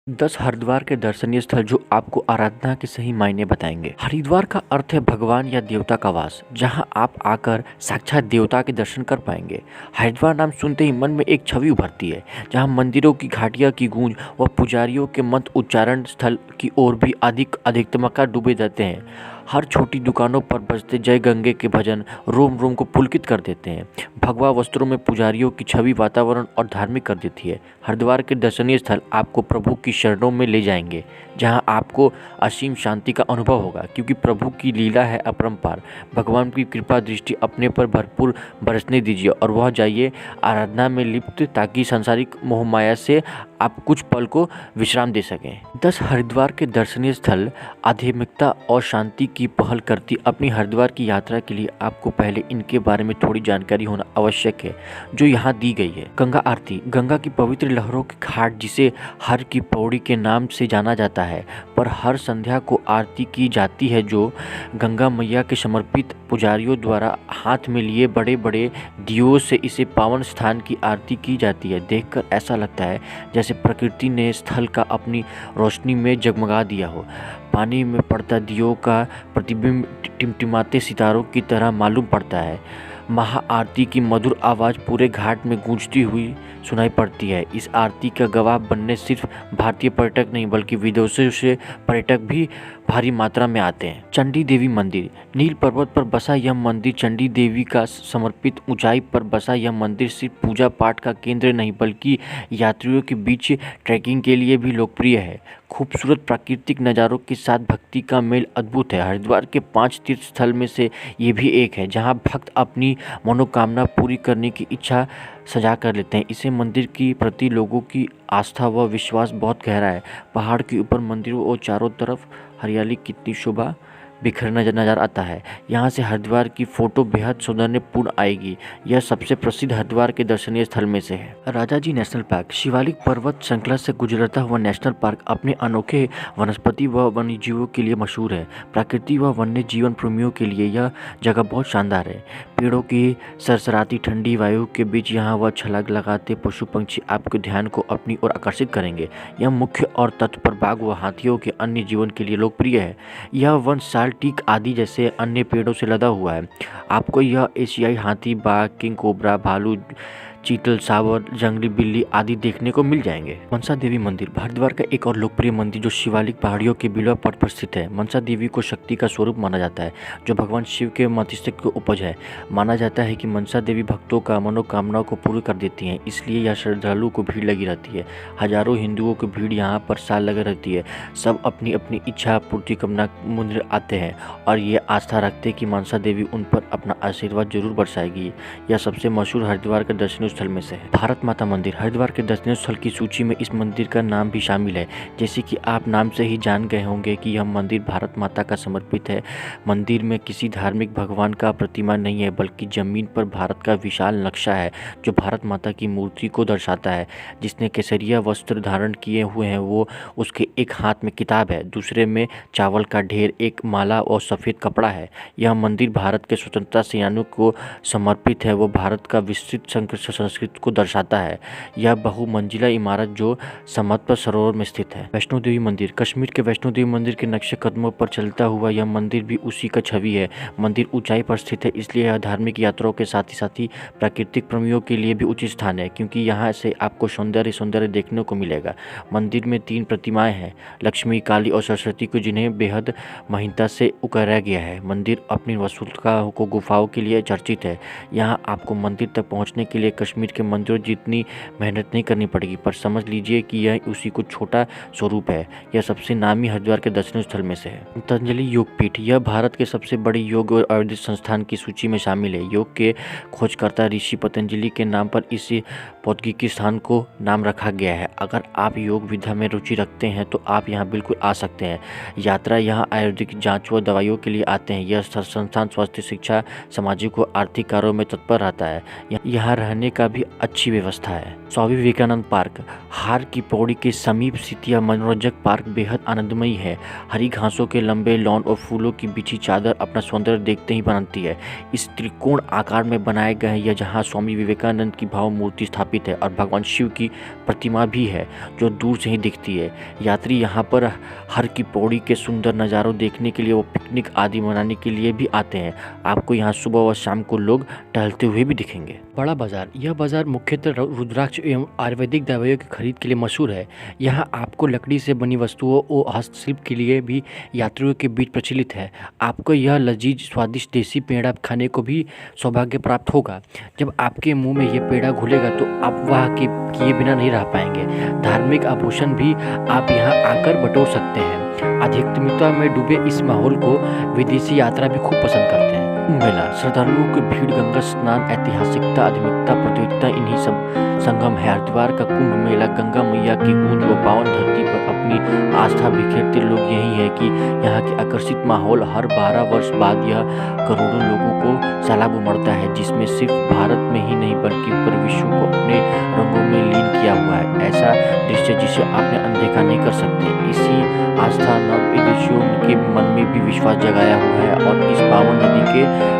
10 हरिद्वार के दर्शनीय स्थल जो आपको आराधना के सही मायने बताएंगे। हरिद्वार का अर्थ है भगवान या देवता का वास, जहां आप आकर साक्षात देवता के दर्शन कर पाएंगे। हरिद्वार नाम सुनते ही मन में एक छवि उभरती है, जहां मंदिरों की घाटियां की गूंज व पुजारियों के मंत्र उच्चारण स्थल की ओर भी अधिकतमका डूबे जाते हैं। हर छोटी दुकानों पर बजते जय गंगे के भजन रोम रोम को पुलकित कर देते हैं। भगवा वस्त्रों में पुजारियों की छवि वातावरण और धार्मिक कर देती है। हरिद्वार के दर्शनीय स्थल आपको प्रभु की शरणों में ले जाएंगे, जहां आपको असीम शांति का अनुभव होगा, क्योंकि प्रभु की लीला है अपरंपार। भगवान की कृपा दृष्टि अपने पर भरपूर बरसने दीजिए और वह जाइए आराधना में लिप्त, ताकि सांसारिक मोहमाया से आप कुछ पल को विश्राम दे सकें। 10 हरिद्वार के दर्शनीय स्थल आध्यात्मिकता और शांति की पहल करती अपनी हरिद्वार की यात्रा के लिए आपको पहले इनके बारे में थोड़ी जानकारी होना आवश्यक है, जो यहाँ दी गई है। गंगा आरती। गंगा की पवित्र लहरों के घाट, जिसे हर की पौड़ी के नाम से जाना जाता है, पर हर संध्या को आरती की जाती है, जो गंगा मैया के समर्पित पुजारियों द्वारा हाथ में लिए बड़े बड़े दियों से इसे पावन स्थान की आरती की जाती है। देखकर ऐसा लगता है जैसे प्रकृति ने स्थल का अपनी रोशनी में जगमगा दिया हो। पानी में पड़ता दियों का प्रतिबिंब टिमटिमाते सितारों की तरह मालूम पड़ता है। महाआरती की मधुर आवाज़ पूरे घाट में गूंजती हुई सुनाई पड़ती है। इस आरती का गवाह बनने सिर्फ भारतीय पर्यटक नहीं, बल्कि विदेशों से पर्यटक भी भारी मात्रा में आते हैं। चंडी देवी मंदिर। नील पर्वत पर बसा यह मंदिर चंडी देवी का समर्पित ऊंचाई पर बसा यह मंदिर सिर्फ पूजा पाठ का केंद्र नहीं, बल्कि यात्रियों के बीच ट्रैकिंग के लिए भी लोकप्रिय है। खूबसूरत प्राकृतिक नज़ारों के साथ भक्ति का मेल अद्भुत है। हरिद्वार के 5 तीर्थ स्थल में से ये भी एक है, जहाँ भक्त अपनी मनोकामना पूरी करने की इच्छा सजा कर लेते हैं। इसे मंदिर की प्रति लोगों की आस्था व विश्वास बहुत गहरा है। पहाड़ के ऊपर मंदिरों और चारों तरफ हरियाली कितनी शोभा बिखर नजर आता है। यहाँ से हरिद्वार की फोटो बेहद सौंदर्यपूर्ण आएगी। यह सबसे प्रसिद्ध हरिद्वार के दर्शनीय स्थल में से है। Rajaji national park. शिवालिक पर्वत श्रृंखला से गुजरता हुआ नेशनल पार्क अपने अनोखे वनस्पति व वन्यजीवों के लिए मशहूर है। प्रकृति व वन्य जीवन प्रेमियों के लिए यह जगह बहुत शानदार है। पेड़ों की सरसराती ठंडी वायु के बीच यहाँ वह छलांग लगाते पशु पक्षी आपके ध्यान को अपनी ओर आकर्षित करेंगे। यह मुख्य और तट पर बाघ व हाथियों के अन्य जीवन के लिए लोकप्रिय है। यह वन टीक आदि जैसे अन्य पेड़ों से लदा हुआ है। आपको यह एशियाई हाथी, बाघ, किंग कोबरा, भालू, चीतल, सावर, जंगली बिल्ली आदि देखने को मिल जाएंगे। मनसा देवी मंदिर। हरिद्वार का एक और लोकप्रिय मंदिर जो शिवालिक पहाड़ियों के बिलवा पट पर स्थित है। मनसा देवी को शक्ति का स्वरूप माना जाता है, जो भगवान शिव के मस्तिष्क की उपज है। माना जाता है कि मनसा देवी भक्तों का मनोकामनाओं को पूरी कर देती हैं, इसलिए यह श्रद्धालुओं को भीड़ लगी रहती है। हजारों हिंदुओं की भीड़ यहाँ पर साल लगी रहती है। सब अपनी अपनी इच्छा पूर्ति कामना मंदिर आते हैं और ये आस्था रखते हैं कि मनसा देवी उन पर अपना आशीर्वाद जरूर बरसाएगी। यह सबसे मशहूर हरिद्वार का दर्शनीय स्थल में से है। भारत माता मंदिर। हरिद्वार के दर्शनीय स्थल की सूची में इस मंदिर का नाम भी शामिल है। जैसे कि आप नाम से ही जान गए होंगे कि यह मंदिर भारत माता का समर्पित है। मंदिर में किसी धार्मिक भगवान का प्रतिमा नहीं है, बल्कि जमीन पर भारत का विशाल नक्शा है, जो भारत माता की मूर्ति को दर्शाता है। जिसने केसरिया वस्त्र धारण किए हुए हैं, वो उसके एक हाथ में किताब है, दूसरे में चावल का ढेर, एक माला और सफ़ेद कपड़ा है। यह मंदिर भारत के स्वतंत्रता सेनानियों को समर्पित है। वो भारत का विस्तृत संस्कृति को दर्शाता है। यह बहुमंजिला इमारत जो समतल सरोवर में स्थित है। वैष्णो देवी मंदिर। कश्मीर के वैष्णो देवी मंदिर के नक्शे कदमों पर चलता हुआ यह मंदिर भी उसी का छवि है। मंदिर ऊंचाई पर स्थित है, इसलिए यह धार्मिक यात्राओं के साथ ही प्राकृतिक प्रेमियों के लिए भी उचित स्थान है, क्योंकि यहाँ से आपको सौंदर्य देखने को मिलेगा। मंदिर में 3 प्रतिमाएं हैं, लक्ष्मी, काली और सरस्वती को, जिन्हें बेहद महत्ता से उकेरा गया है। मंदिर अपनी वस्तुतः को गुफाओं के लिए चर्चित है। यहाँ आपको मंदिर तक पहुँचने के लिए कश्मीर के मंदिरों जितनी मेहनत नहीं करनी पड़ेगी, पर समझ लीजिए कि यह उसी को छोटा स्वरूप है। यह सबसे नामी हरिद्वार के दर्शनीय स्थल में से है। पतंजलि योगपीठ। यह भारत के सबसे बड़े योग और आयुर्वेदिक संस्थान की सूची में शामिल है। योग के खोजकर्ता ऋषि पतंजलि के नाम पर इस प्रौद्योगिकी स्थान को नाम रखा गया है। अगर आप योग विद्या में रुचि रखते हैं तो आप यहाँ बिल्कुल आ सकते हैं। यात्रा यहाँ आयुर्वेदिक जाँच व दवाइयों के लिए आते हैं। यह संस्थान स्वास्थ्य, शिक्षा, सामाजिक व आर्थिक कार्यों में तत्पर रहता है। यहाँ रहने का भी अच्छी व्यवस्था है। स्वामी विवेकानंद पार्क हार की पौड़ी के समीप स्थित यह मनोरंजक पार्क बेहद आनंदमयी है। हरी घासों के लंबे लॉन और फूलों की बिछी चादर अपना सौंदर्य देखते ही बनती है। इस त्रिकोण आकार में बनाए गए यह जहाँ स्वामी विवेकानंद की भाव मूर्ति स्थापित है और भगवान शिव की प्रतिमा भी है जो दूर से ही दिखती है। यात्री यहाँ पर हर की पौड़ी के सुंदर नज़ारों देखने के लिए वो पिकनिक आदि मनाने के लिए भी आते हैं। आपको यहाँ सुबह व शाम को लोग टहलते हुए भी दिखेंगे। बड़ा बाजार, यह बाजार मुख्यतः रुद्राक्ष एवं आयुर्वेदिक दवाइयों की खरीद के लिए मशहूर है। यहाँ आपको लकड़ी से बनी वस्तुओं और हस्तशिल्प के लिए भी यात्रियों के बीच प्रचलित है। आपको यह लजीज स्वादिष्ट देसी पेड़ा खाने को भी सौभाग्य प्राप्त होगा। जब आपके मुंह में यह पेड़ा घुलेगा तो आप वह किए बिना नहीं रह पाएंगे। धार्मिक आभूषण भी आप यहाँ आकर बटोर सकते हैं। आध्यात्मिकता में डूबे इस माहौल को विदेशी यात्रा भी खूब पसंद करते हैं। कुंभ मेला, श्रद्धालुओं की भीड़, गंगा स्नान, ऐतिहासिकता, आध्यात्मिकता, प्रतियोगिता, इन्हीं सब संगम है। हरिद्वार का कुंभ मेला गंगा मैया की गूंज व पावन धरती पर अपनी आस्था बिखेरते लोग यही है कि यहाँ के आकर्षित माहौल हर 12 वर्ष बाद यह करोड़ों लोगों को सैलाब उमड़ता है, जिसमें सिर्फ भारत में ही नहीं बल्कि पूरे विश्व को अपने रंगों में लीन किया हुआ है। ऐसा दृश्य जिसे आपने अनदेखा नहीं कर सकते। इसी आस्था नव विदेशियों के मन में भी विश्वास जगाया हुआ है और इस पावन नदी के